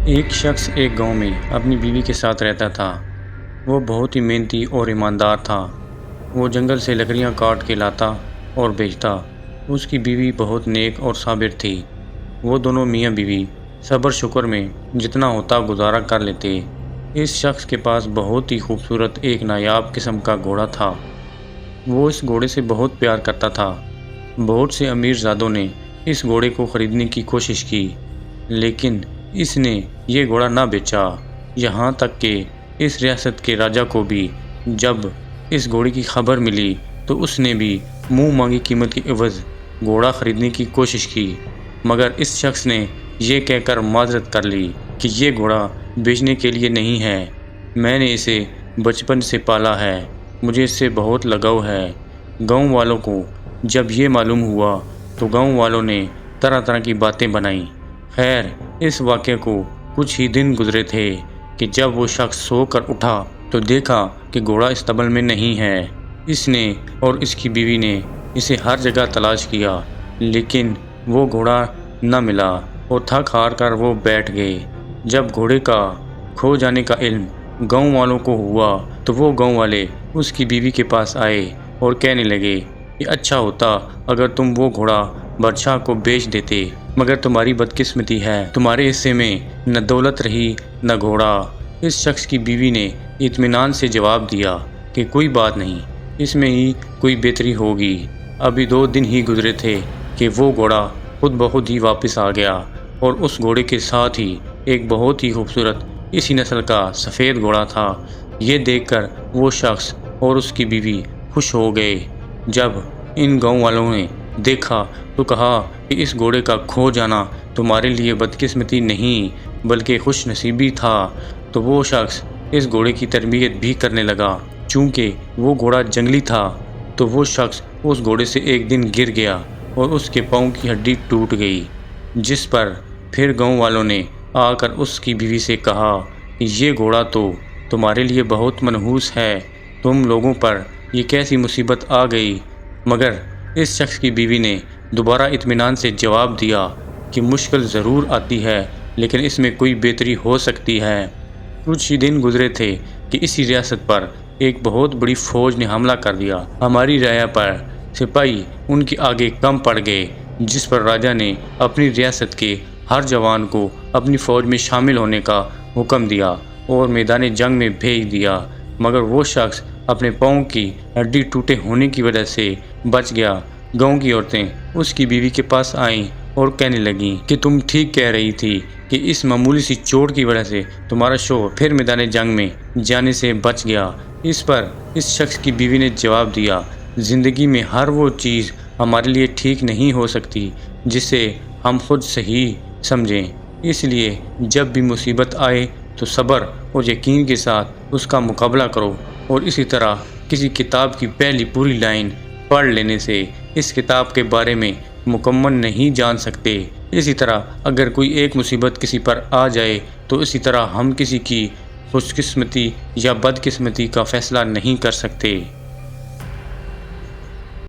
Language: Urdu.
ایک شخص ایک گاؤں میں اپنی بیوی کے ساتھ رہتا تھا۔ وہ بہت ہی محنتی اور ایماندار تھا۔ وہ جنگل سے لکڑیاں کاٹ کے لاتا اور بیچتا۔ اس کی بیوی بہت نیک اور صابر تھی۔ وہ دونوں میاں بیوی صبر شکر میں جتنا ہوتا گزارا کر لیتے۔ اس شخص کے پاس بہت ہی خوبصورت ایک نایاب قسم کا گھوڑا تھا۔ وہ اس گھوڑے سے بہت پیار کرتا تھا۔ بہت سے امیر زادوں نے اس گھوڑے کو خریدنے کی کوشش کی، لیکن اس نے یہ گھوڑا نہ بیچا۔ یہاں تک کہ اس ریاست کے راجا کو بھی جب اس گھوڑے کی خبر ملی تو اس نے بھی منہ مانگی قیمت کے عوض گھوڑا خریدنے کی کوشش کی، مگر اس شخص نے یہ کہہ کر معذرت کر لی کہ یہ گھوڑا بیچنے کے لیے نہیں ہے، میں نے اسے بچپن سے پالا ہے، مجھے اس سے بہت لگاؤ ہے۔ گاؤں والوں کو جب یہ معلوم ہوا تو گاؤں والوں نے طرح طرح کی باتیں بنائیں۔ خیر، اس واقعے کو کچھ ہی دن گزرے تھے کہ جب وہ شخص سو کر اٹھا تو دیکھا کہ گھوڑا اسطبل میں نہیں ہے۔ اس نے اور اس کی بیوی نے اسے ہر جگہ تلاش کیا، لیکن وہ گھوڑا نہ ملا اور تھک ہار کر وہ بیٹھ گئے۔ جب گھوڑے کا کھو جانے کا علم گاؤں والوں کو ہوا تو وہ گاؤں والے اس کی بیوی کے پاس آئے اور کہنے لگے کہ اچھا ہوتا اگر تم وہ گھوڑا بادشاہ کو بیچ دیتے، مگر تمہاری بدقسمتی ہے، تمہارے حصے میں نہ دولت رہی نہ گھوڑا۔ اس شخص کی بیوی نے اطمینان سے جواب دیا کہ کوئی بات نہیں، اس میں ہی کوئی بہتری ہوگی۔ ابھی 2 دن ہی گزرے تھے کہ وہ گھوڑا خود بخود ہی واپس آ گیا، اور اس گھوڑے کے ساتھ ہی ایک بہت ہی خوبصورت اسی نسل کا سفید گھوڑا تھا۔ یہ دیکھ کر وہ شخص اور اس کی بیوی خوش ہو گئے۔ جب ان گاؤں والوں نے دیکھا تو کہا کہ اس گھوڑے کا کھو جانا تمہارے لیے بدقسمتی نہیں بلکہ خوش نصیبی تھا، تو وہ شخص اس گھوڑے کی تربیت بھی کرنے لگا۔ چونکہ وہ گھوڑا جنگلی تھا تو وہ شخص اس گھوڑے سے ایک دن گر گیا اور اس کے پاؤں کی ہڈی ٹوٹ گئی، جس پر پھر گاؤں والوں نے آ کر اس کی بیوی سے کہا کہ یہ گھوڑا تو تمہارے لیے بہت منحوس ہے، تم لوگوں پر یہ کیسی مصیبت آ گئی؟ مگر اس شخص کی بیوی نے دوبارہ اطمینان سے جواب دیا کہ مشکل ضرور آتی ہے لیکن اس میں کوئی بہتری ہو سکتی ہے۔ کچھ ہی دن گزرے تھے کہ اسی ریاست پر ایک بہت بڑی فوج نے حملہ کر دیا۔ ہماری رعایا پر سپاہی ان کے آگے کم پڑ گئے، جس پر راجا نے اپنی ریاست کے ہر جوان کو اپنی فوج میں شامل ہونے کا حکم دیا اور میدان جنگ میں بھیج دیا، مگر وہ شخص اپنے پاؤں کی ہڈی ٹوٹے ہونے کی وجہ سے بچ گیا۔ گاؤں کی عورتیں اس کی بیوی کے پاس آئیں اور کہنے لگیں کہ تم ٹھیک کہہ رہی تھی کہ اس معمولی سی چوٹ کی وجہ سے تمہارا شوہر پھر میدان جنگ میں جانے سے بچ گیا۔ اس پر اس شخص کی بیوی نے جواب دیا، زندگی میں ہر وہ چیز ہمارے لیے ٹھیک نہیں ہو سکتی جسے ہم خود صحیح سمجھیں، اس لیے جب بھی مصیبت آئے تو صبر اور یقین کے ساتھ اس کا مقابلہ کرو، اور اسی طرح کسی کتاب کی پہلی پوری لائن پڑھ لینے سے اس کتاب کے بارے میں مکمل نہیں جان سکتے۔ اسی طرح اگر کوئی ایک مصیبت کسی پر آ جائے تو اسی طرح ہم کسی کی خوش قسمتی یا بد قسمتی کا فیصلہ نہیں کر سکتے۔